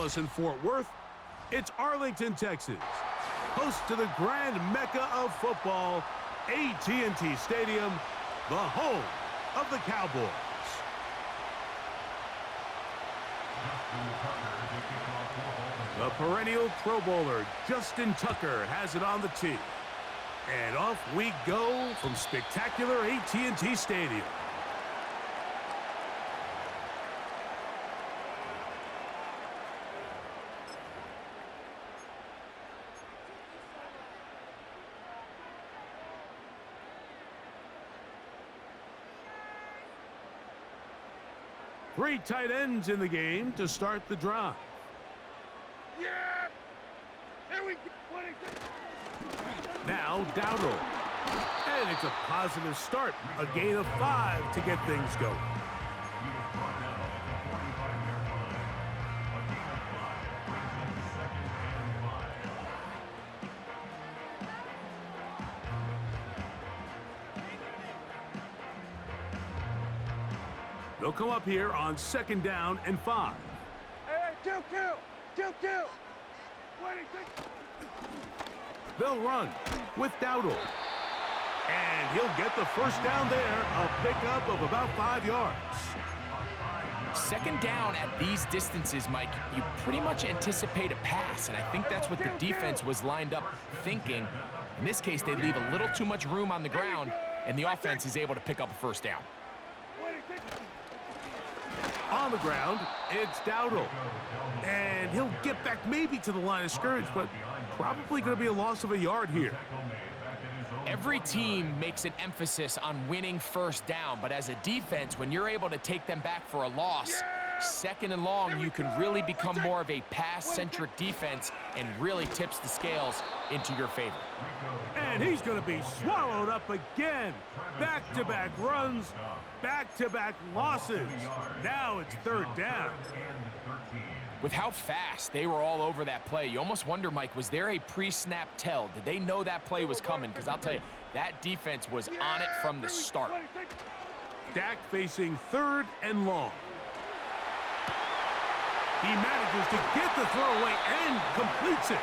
Dallas and Fort Worth. It's Arlington, Texas, host to the grand mecca of football, AT&T Stadium, the home of the Cowboys. The perennial Pro Bowler, Justin Tucker, has it on the tee. And off we go from spectacular AT&T Stadium. Three tight ends in the game to start the drive. Yeah! Here we go! Now Dowdle. And it's a positive start. A gain of 5 to get things going. They'll come up here on 2nd down and 5. Hey, 2-2! 2-2! They'll run with Dowdle. And he'll get the first down there, a pickup of about 5 yards. 2nd down at these distances, Mike, you pretty much anticipate a pass, and I think that's what the defense was lined up thinking. In this case, they leave a little too much room on the ground, and the offense is able to pick up a 1st down. On the ground, it's Dowdle. And he'll get back maybe to the line of scrimmage, but probably going to be a loss of a yard here. Every team makes an emphasis on winning 1st down, but as a defense, when you're able to take them back for a loss, 2nd and long, you can really become more of a pass-centric defense and really tips the scales into your favor. And he's going to be swallowed up again. Back-to-back runs, back-to-back losses. Now it's 3rd down. With how fast they were all over that play, you almost wonder, Mike, was there a pre-snap tell? Did they know that play was coming? Because I'll tell you, that defense was on it from the start. Dak facing 3rd and long. He manages to get the throw away and completes it.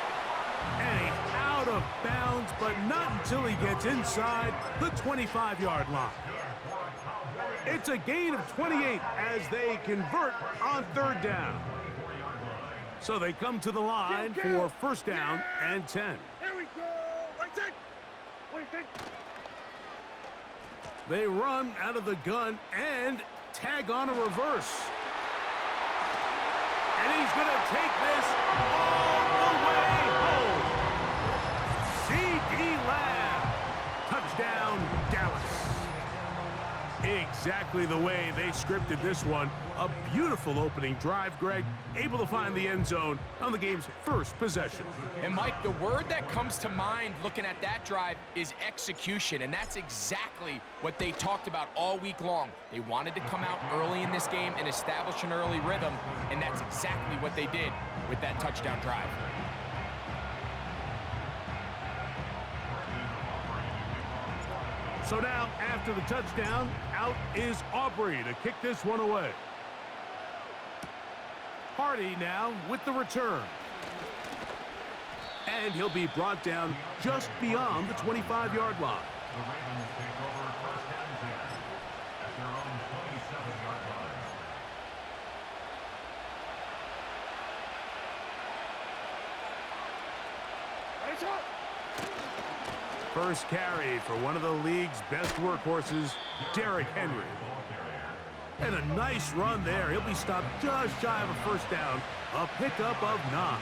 And he's out of bounds, but not until he gets inside the 25-yard line. It's a gain of 28 as they convert on 3rd down. So they come to the line for 1st down and 10. Here we go! They run out of the gun and tag on a reverse. And he's going to take this all the way home. C.D. Lamb. Touchdown, Dallas. Exactly the way they scripted this one. A beautiful opening drive, Greg. Able to find the end zone on the game's 1st possession. And, Mike, the word that comes to mind looking at that drive is execution, and that's exactly what they talked about all week long. They wanted to come out early in this game and establish an early rhythm, and that's exactly what they did with that touchdown drive. So now, after the touchdown, out is Aubrey to kick this one away. Hardy now with the return. And he'll be brought down just beyond the 25-yard line. The Ravens take over 1st and 10 at their own 27-yard line. First carry for one of the league's best workhorses, Derrick Henry. And a nice run there. He'll be stopped just shy of a 1st down. A pickup of 9.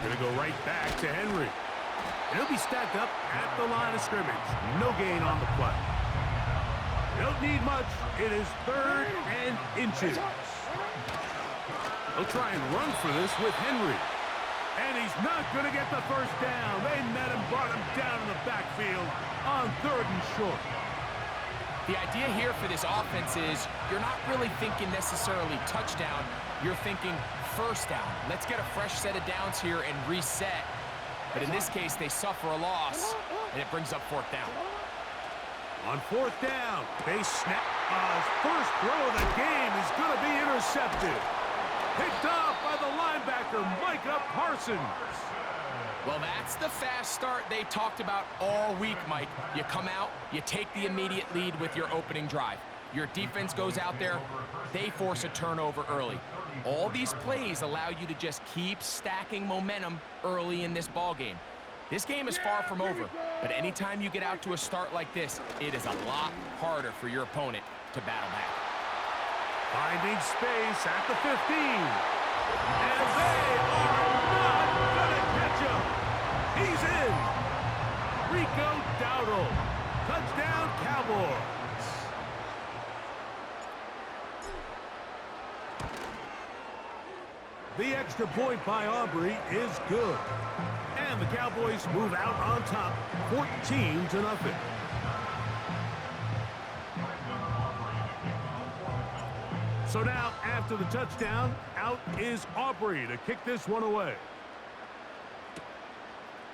Gonna go right back to Henry. And he'll be stacked up at the line of scrimmage. No gain on the play. Don't need much. It is 3rd and inches. They'll try and run for this with Henry. And he's not going to get the 1st down. They met him, brought him down in the backfield on 3rd and short. The idea here for this offense is you're not really thinking necessarily touchdown. You're thinking 1st down. Let's get a fresh set of downs here and reset. But in this case, they suffer a loss, and it brings up 4th down. On 4th down, they snap. First throw of the game is going to be intercepted. Picked off by the linebacker, Micah Parsons. Well, that's the fast start they talked about all week, Mike. You come out, you take the immediate lead with your opening drive. Your defense goes out there, they force a turnover early. All these plays allow you to just keep stacking momentum early in this ball game. This game is far from over, but anytime you get out to a start like this, it is a lot harder for your opponent to battle back. Finding space at the 15. And they are not gonna catch him. He's in. Rico Dowdle. Touchdown, Cowboys. The extra point by Aubrey is good. And the Cowboys move out on top, 14-0. So now, after the touchdown, out is Aubrey to kick this one away.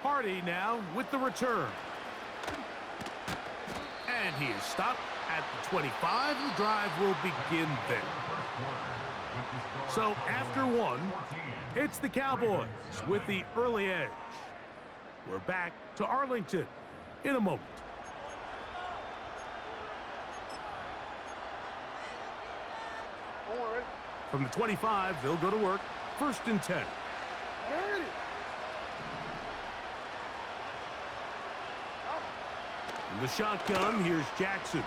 Hardy now with the return. And he is stopped at the 25. The drive will begin then. So after one, it's the Cowboys with the early edge. We're back to Arlington in a moment. From the 25, they'll go to work. 1st and 10. In the shotgun, here's Jackson.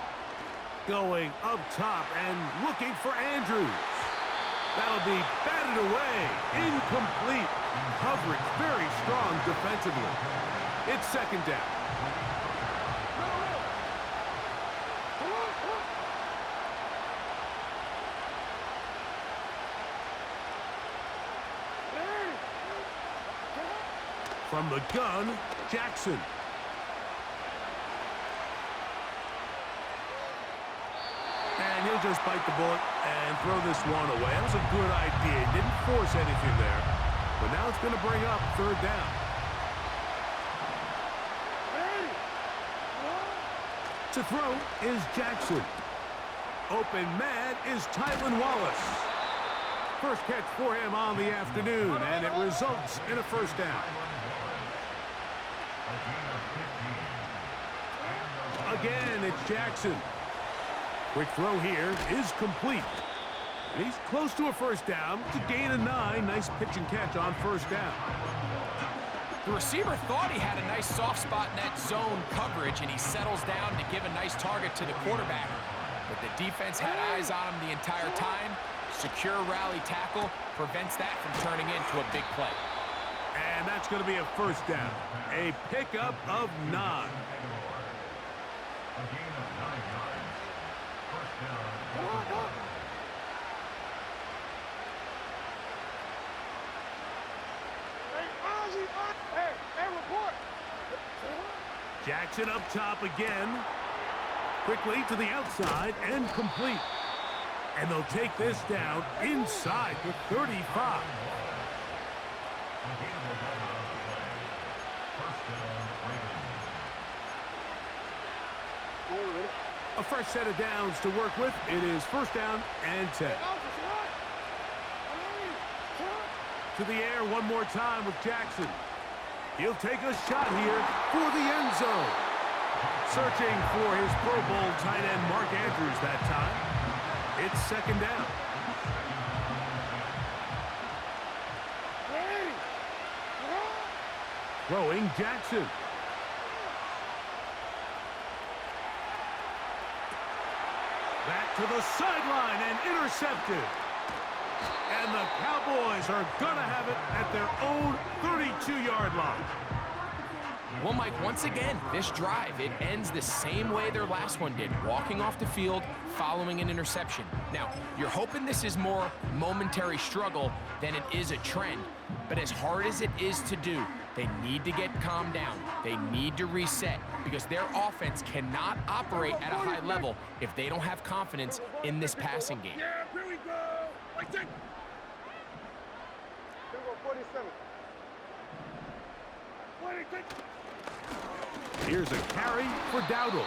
Going up top and looking for Andrews. That'll be batted away. Incomplete. Coverage very strong defensively. It's 2nd down. From the gun, Jackson. And he'll just bite the bullet and throw this one away. That was a good idea. He didn't force anything there. But now it's going to bring up 3rd down. To throw is Jackson. Open man is Tylan Wallace. First catch for him on the afternoon, and it results in a 1st down. Again, it's Jackson. Quick throw here is complete. And he's close to a 1st down to gain a 9. Nice pitch and catch on 1st down. The receiver thought he had a nice soft spot in that zone coverage, and he settles down to give a nice target to the quarterback. But the defense had eyes on him the entire time. Secure rally tackle prevents that from turning into a big play. And that's going to be a 1st down. A pickup of 9. Jackson up top again. Quickly to the outside and complete. And they'll take this down inside the 35. A fresh set of downs to work with. It is 1st down and 10. To the air one more time with Jackson. He'll take a shot here for the end zone. Searching for his Pro Bowl tight end Mark Andrews that time. It's 2nd down. Throwing Jackson. Back to the sideline and intercepted. And the Cowboys are going to have it at their own 32-yard line. Well, Mike, once again, this drive, it ends the same way their last one did, walking off the field, following an interception. Now, you're hoping this is more momentary struggle than it is a trend, but as hard as it is to do, they need to get calmed down. They need to reset because their offense cannot operate at a high level if they don't have confidence in this passing game. Yeah, here we go. Like that. 47. 26. Here's a carry for Dowdle.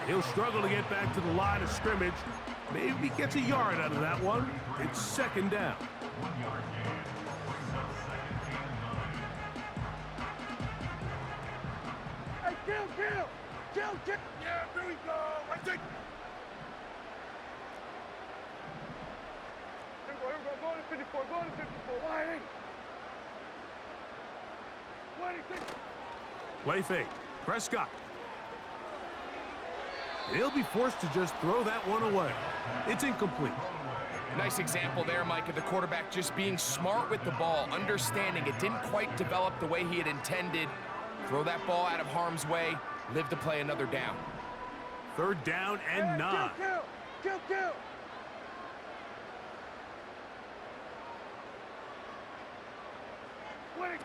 He'll struggle to get back to the line of scrimmage. Maybe he gets a yard out of that one. It's second down. 1 yard gain. Brings up second and 9. Hey, kill! Yeah, there we go. I take. Here we go. Go to 54. Wide in. Wide in. Play fake. Prescott. He'll be forced to just throw that one away. It's incomplete. Nice example there, Mike, of the quarterback just being smart with the ball, understanding it didn't quite develop the way he had intended. Throw that ball out of harm's way, live to play another down. Third down and 9. Kill. Wait,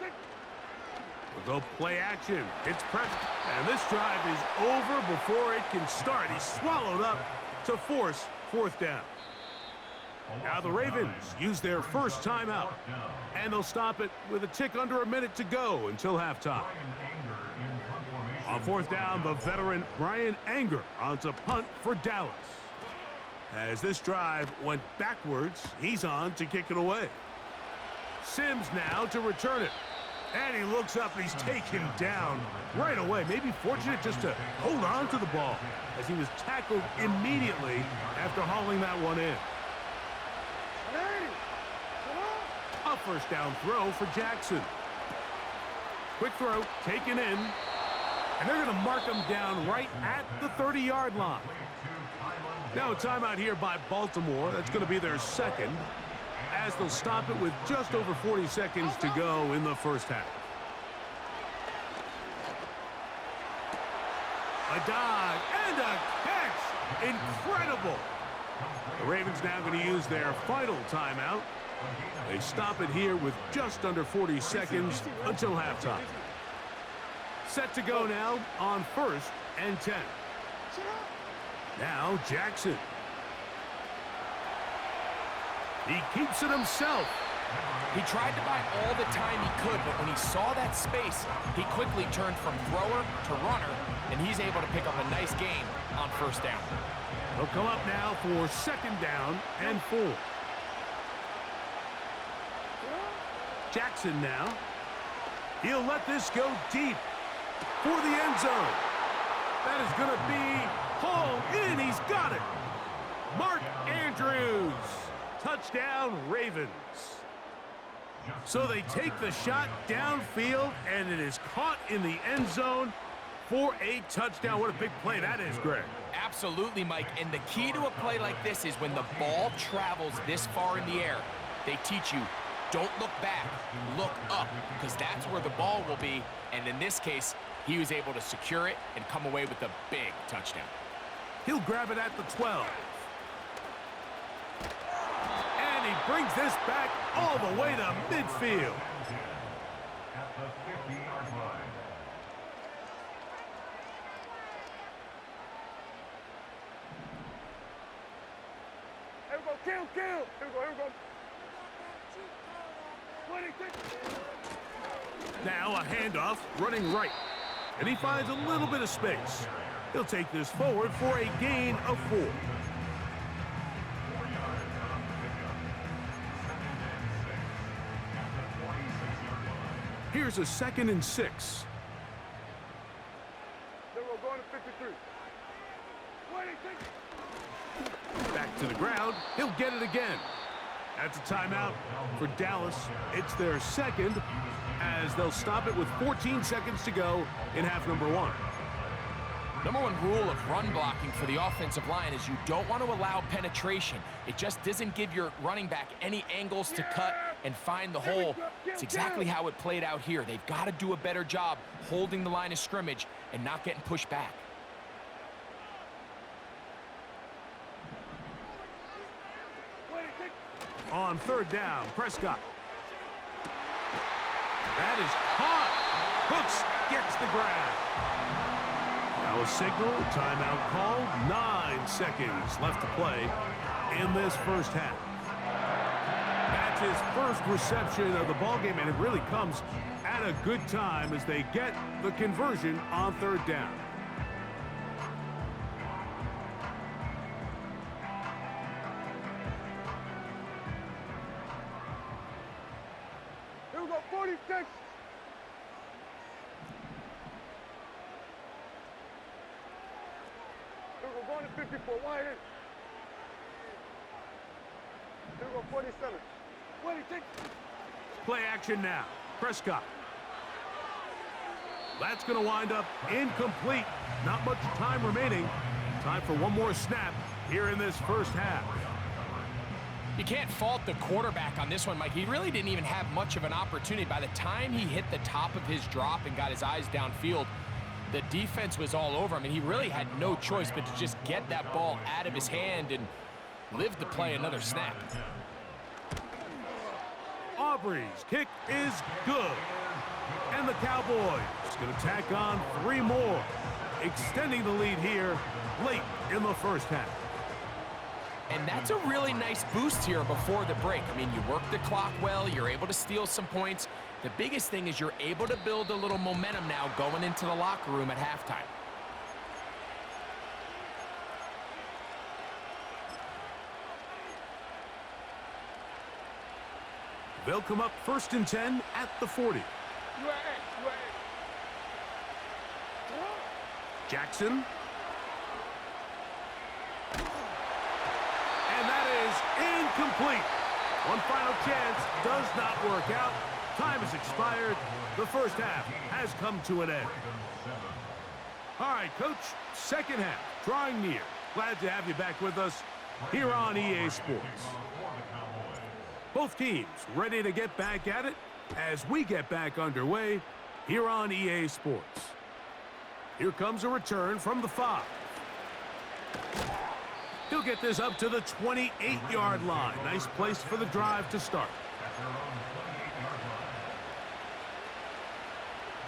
We'll go play action. It's Prescott. And this drive is over before it can start. He's swallowed up to force fourth down. Now the Ravens use their first timeout. And they'll stop it with a tick under a minute to go until halftime. On fourth down, the veteran Bryan Anger on to punt for Dallas. As this drive went backwards, he's on to kick it away. Sims now to return it. And he looks up and he's taken down right away. Maybe fortunate just to hold on to the ball as he was tackled immediately after hauling that one in. A first down throw for Jackson. Quick throw, taken in. And they're going to mark him down right at the 30-yard line. Now a timeout here by Baltimore. That's going to be their second, as they'll stop it with just over 40 seconds to go in the first half. A dive and a catch. Incredible. The Ravens now going to use their final timeout. They stop it here with just under 40 seconds until halftime. Set to go now on 1st and 10. Now Jackson. He keeps it himself. He tried to buy all the time he could, but when he saw that space, he quickly turned from thrower to runner, and he's able to pick up a nice gain on first down. He'll come up now for second down and 4. Jackson now. He'll let this go deep for the end zone. That is going to be hauled in. He's got it. Mark Andrews. Touchdown, Ravens. So they take the shot downfield, and it is caught in the end zone for a touchdown. What a big play that is, Greg. Absolutely, Mike. And the key to a play like this is when the ball travels this far in the air, they teach you, don't look back, look up, because that's where the ball will be. And in this case, he was able to secure it and come away with a big touchdown. He'll grab it at the 12. And he brings this back all the way to midfield. At the 50-yard line. Here we go, kill. Here we go. Now a handoff, running right. And he finds a little bit of space. He'll take this forward for a gain of 4. Here's a 2nd and 6. Then we're going to 53. Back to the ground. He'll get it again. That's a timeout for Dallas. It's their second, as they'll stop it with 14 seconds to go in half number 1. Number 1 rule of run blocking for the offensive line is you don't want to allow penetration. It just doesn't give your running back any angles to cut and find the hole. It's exactly how it played out here. They've got to do a better job holding the line of scrimmage and not getting pushed back. On 3rd down, Prescott. That is caught. Hooks gets the grab. Now a signal, timeout called. 9 seconds left to play in this first half. That's his first reception of the ballgame, and it really comes at a good time as they get the conversion on 3rd down. we go, 46. Here we go, going to 54, wide in. Here we go, 47. 26. Play action now. Prescott. That's going to wind up incomplete. Not much time remaining. Time for one more snap here in this first half. You can't fault the quarterback on this one, Mike. He really didn't even have much of an opportunity. By the time he hit the top of his drop and got his eyes downfield, the defense was all over him, and he really had no choice but to just get that ball out of his hand and live to play another snap. Aubrey's kick is good. And the Cowboys going to tack on 3 more, extending the lead here late in the first half. And that's a really nice boost here before the break. I mean, you work the clock well, you're able to steal some points. The biggest thing is you're able to build a little momentum now going into the locker room at halftime. They'll come up 1st and 10 at the 40. Jackson. And that is incomplete. One final chance does not work out. Time has expired. The first half has come to an end. All right, Coach, second half drawing near. Glad to have you back with us here on EA Sports. Both teams ready to get back at it as we get back underway here on EA Sports. Here comes a return from the 5. He'll get this up to the 28-yard line. Nice place for the drive to start.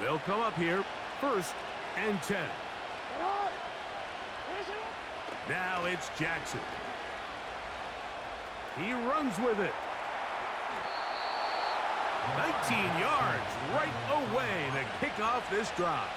They'll come up here 1st and 10. Now it's Jackson. He runs with it. 19 yards right away to kick off this drive.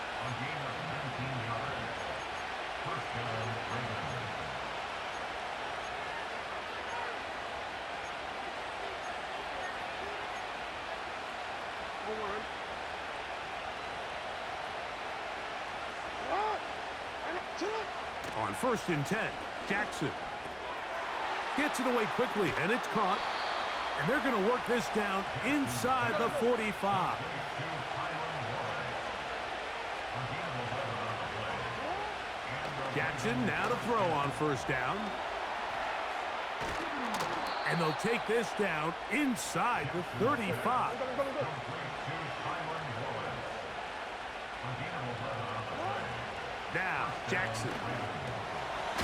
On 1st and 10, Jackson gets it away quickly, and it's caught. And they're going to work this down inside the 45. Jackson now to throw on 1st down. And they'll take this down inside the 35. Now, Jackson.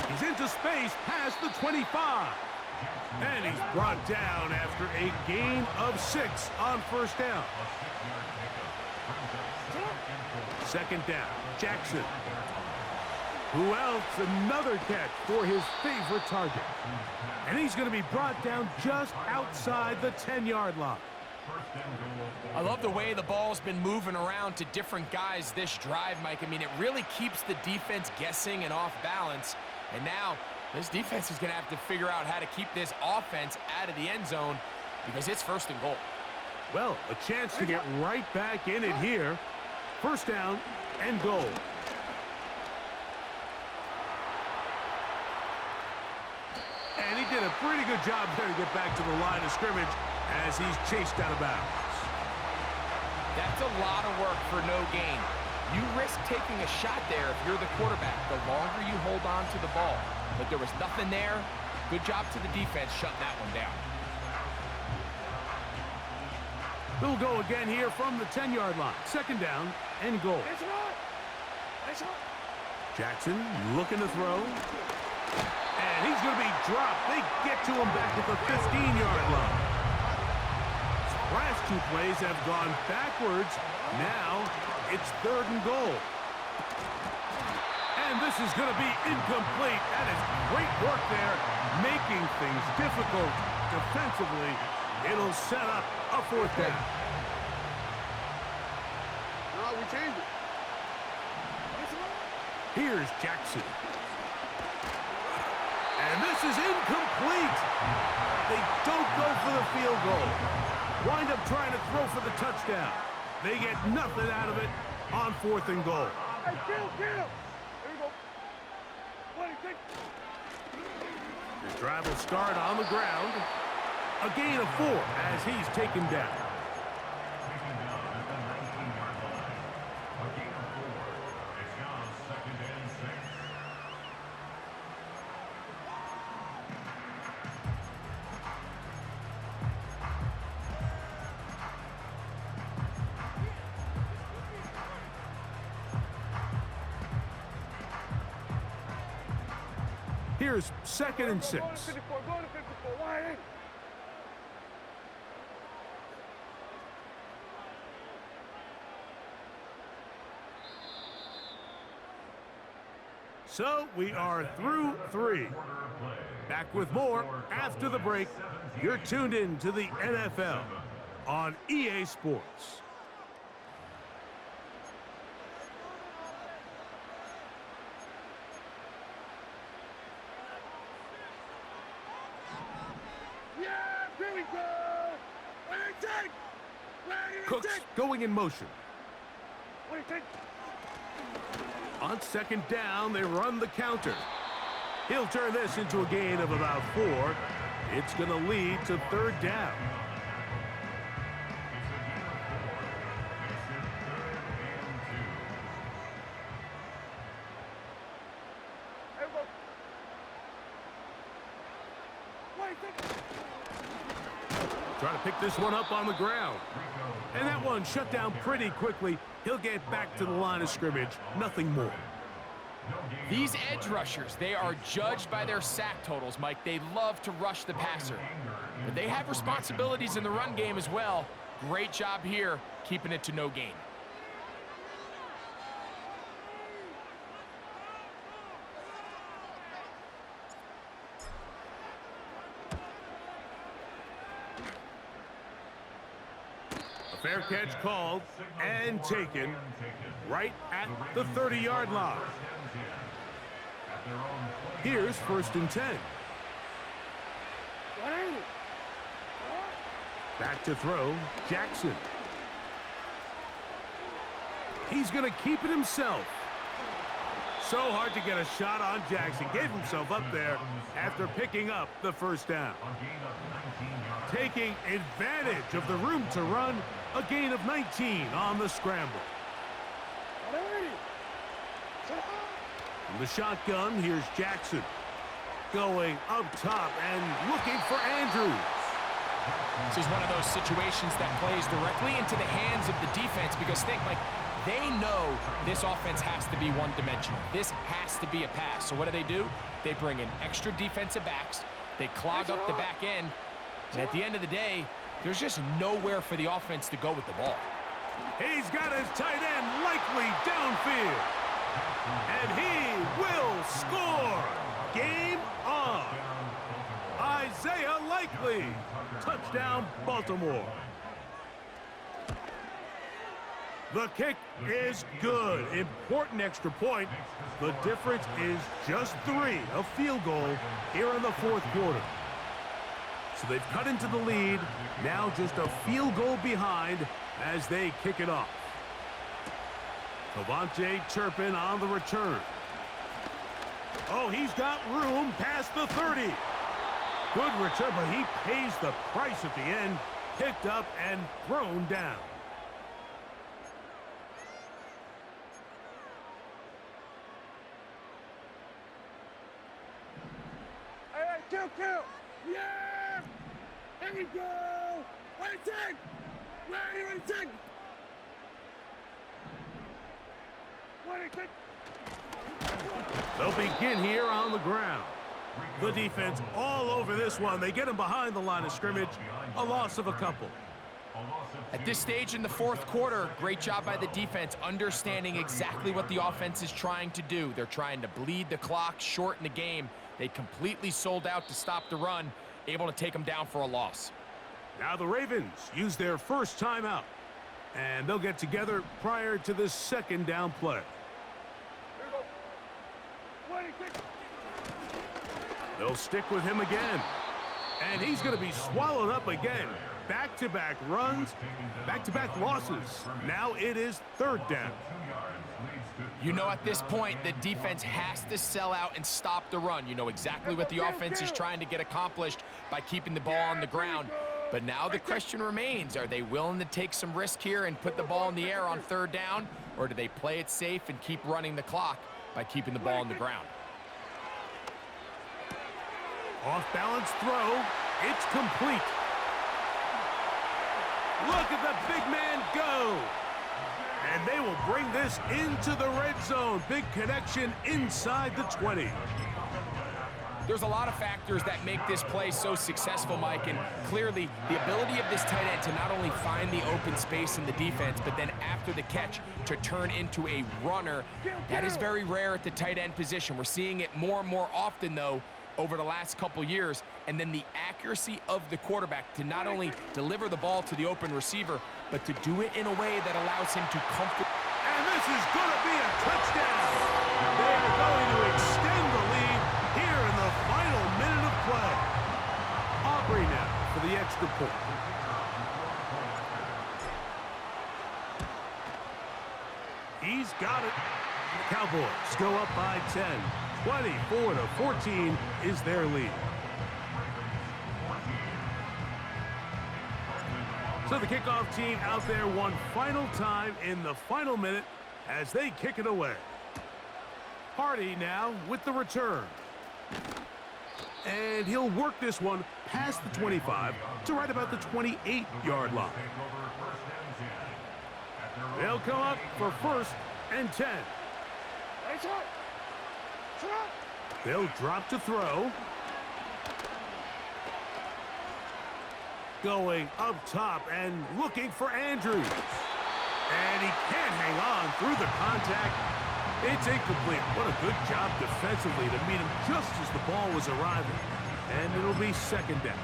He's into space past the 25. And he's brought down after a gain of 6 on 1st down. 2nd down, Jackson. Who else? Another catch for his favorite target. And he's going to be brought down just outside the 10-yard line. I love the way the ball's been moving around to different guys this drive, Mike. I mean, it really keeps the defense guessing and off balance. And now this defense is going to have to figure out how to keep this offense out of the end zone because it's 1st and goal. Well, a chance to get right back in it here. 1st down and goal. And he did a pretty good job there to get back to the line of scrimmage as he's chased out of bounds. That's a lot of work for no gain. You risk taking a shot there if you're the quarterback, the longer you hold on to the ball. But there was nothing there. Good job to the defense shutting that one down. They'll go again here from the 10-yard line. 2nd down and goal. Jackson looking to throw. And he's going to be dropped. They get to him back at the 15-yard line. Last 2 plays have gone backwards. Now it's 3rd and goal. And this is going to be incomplete. That is great work there, making things difficult defensively. It'll set up a 4th down. No, we changed it. Here's Jackson. And this is incomplete. They don't go for the field goal. wind up trying to throw for the touchdown. They get nothing out of it on 4th and goal. Hey, kill! There you go. 26. The drive will start on the ground. A gain of 4 as he's taken down. Taken down at the 19-yard line. A gain of 4. It's now 2nd and 6. Here's 2nd and 6. Go to 54. Go to 54. Why ain't? So we are through 3. Back with more after the break. You're tuned in to the NFL on EA Sports. Yeah, here we go. Ready, take. Ready, Cooks take. going in motion. Ready, take. On 2nd down, they run the counter. He'll turn this into a gain of about 4. It's going to lead to 3rd down. Here we go. Ready, take. Trying to pick this one up on the ground. And that one shut down pretty quickly. He'll get back to the line of scrimmage. Nothing more. These edge rushers, they are judged by their sack totals, Mike. They love to rush the passer. But they have responsibilities in the run game as well. Great job here, keeping it to no gain. A fair catch called and taken right at the 30-yard line. Here's 1st and 10. What ain't it? Back to throw, Jackson. He's going to keep it himself. So hard to get a shot on Jackson. Gave himself up there after picking up the 1st down. Taking advantage of the room to run, a gain of 19 on the scramble. What ain't it? From the shotgun, here's Jackson. Going up top and looking for Andrews. This is one of those situations that plays directly into the hands of the defense because think, like, they know this offense has to be one-dimensional. This has to be a pass. So what do? They bring in extra defensive backs. They clog up the back end. And at the end of the day, there's just nowhere for the offense to go with the ball. He's got his tight end likely downfield. And he will score. Game on. Isaiah Likely. Touchdown, Baltimore. The kick is good. Important extra point. The difference is just 3, a field goal here in the 4th quarter. So they've cut into the lead. Now just a field goal behind as they kick it off. KaVontae Turpin on the return. Oh, he's got room past the 30. Good return, but he pays the price at the end. Picked up and thrown down. Hey, kill! Yeah! Here we go! Ready, take! Ready, take! Ready, take! They'll begin here on the ground. The defense all over this one. They get him behind the line of scrimmage. A loss of a couple. At this stage in the 4th quarter, great job by the defense understanding exactly what the offense is trying to do. They're trying to bleed the clock, shorten the game. They completely sold out to stop the run, able to take them down for a loss. Now the Ravens use their first timeout, and they'll get together prior to the 2nd down play. Here we go. Ready, take! They'll stick with him again, and he's going to be swallowed up again. back-to-back runs, back-to-back losses. Now it is third down. You know, at this point, the defense has to sell out and stop the run. You know exactly what the offense is trying to get accomplished by keeping the ball on the ground. But now the question remains, are they willing to take some risk here and put the ball in the air on third down? Or do they play it safe and keep running the clock by keeping the ball on the ground? Off-balance throw. It's complete. Look at the big man go. And they will bring this into the red zone. Big connection inside the 20. There's a lot of factors that make this play so successful, Mike, and clearly the ability of this tight end to not only find the open space in the defense, but then after the catch to turn into a runner, that is very rare at the tight end position. We're seeing it more and more often, though, over the last couple years, and then the accuracy of the quarterback to not only deliver the ball to the open receiver, but to do it in a way that allows him to comfortably. And this is going to be a touchdown. They are going to extend the lead here in the final minute of play. Aubrey now for the extra point. He's got it. The Cowboys go up by 10. 24-14 is their lead. So the kickoff team out there one final time in the final minute as they kick it away. Hardy now with the return. And he'll work this one past the 25 to right about the 28-yard line. They'll come up for 1st and 10. They'll drop to throw. Going up top and looking for Andrews. And he can't hang on through the contact. It's incomplete. What a good job defensively to meet him just as the ball was arriving. And it'll be 2nd down.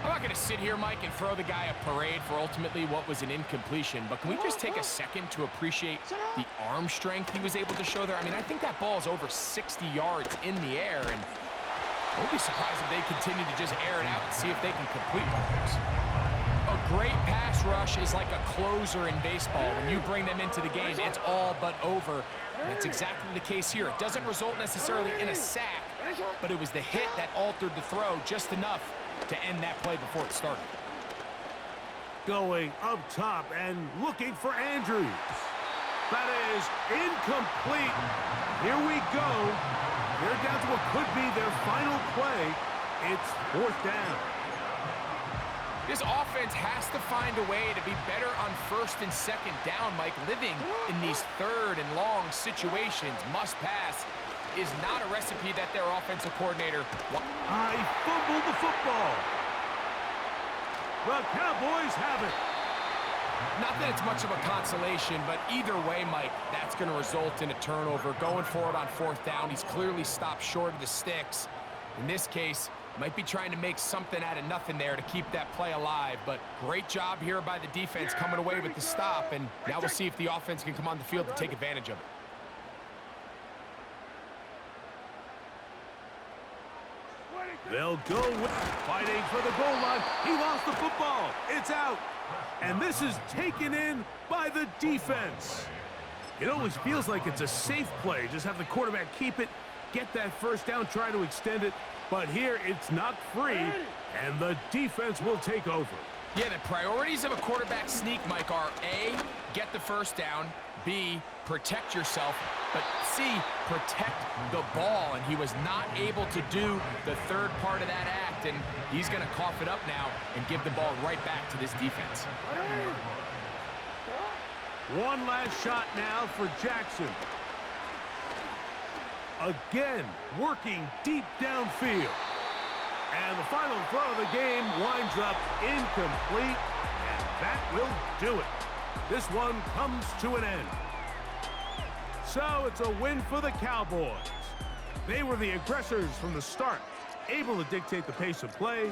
I'm not going to sit here, Mike, and throw the guy a parade for ultimately what was an incompletion, but can we just take a second to appreciate the arm strength he was able to show there? I mean, I think that ball is over 60 yards in the air, and I won't be surprised if they continue to just air it out and see if they can complete one of those. A great pass rush is like a closer in baseball. When you bring them into the game, it's all but over. And that's exactly the case here. It doesn't result necessarily in a sack, but it was the hit that altered the throw just enough to end that play before it started. Going up top and looking for Andrews. That is incomplete. Here we go. They're down to what could be their final play. It's 4th down. This offense has to find a way to be better on 1st and 2nd down, Mike. Living in these 3rd and long situations, must pass, is not a recipe that their offensive coordinator. I fumbled the football. The Cowboys have it. Not that it's much of a consolation, but either way, Mike, that's going to result in a turnover. Going forward on 4th down, he's clearly stopped short of the sticks. In this case, might be trying to make something out of nothing there to keep that play alive, but great job here by the defense coming away with the stop, and now we'll see if the offense can come on the field to take advantage of it. They'll go fighting for the goal line. He lost the football. It's out. And this is taken in by the defense. It always feels like it's a safe play. Just have the quarterback keep it, get that 1st down, try to extend it. But here it's not free, and the defense will take over. Yeah, the priorities of a quarterback sneak, Mike, are A, get the 1st down, B, protect yourself, but C, protect the ball. And he was not able to do the 3rd part of that act, and he's going to cough it up now and give the ball right back to this defense. One last shot now for Jackson. Again, working deep downfield. And the final throw of the game winds up incomplete, and that will do it. This one comes to an end. So it's a win for the Cowboys. They were the aggressors from the start, able to dictate the pace of play,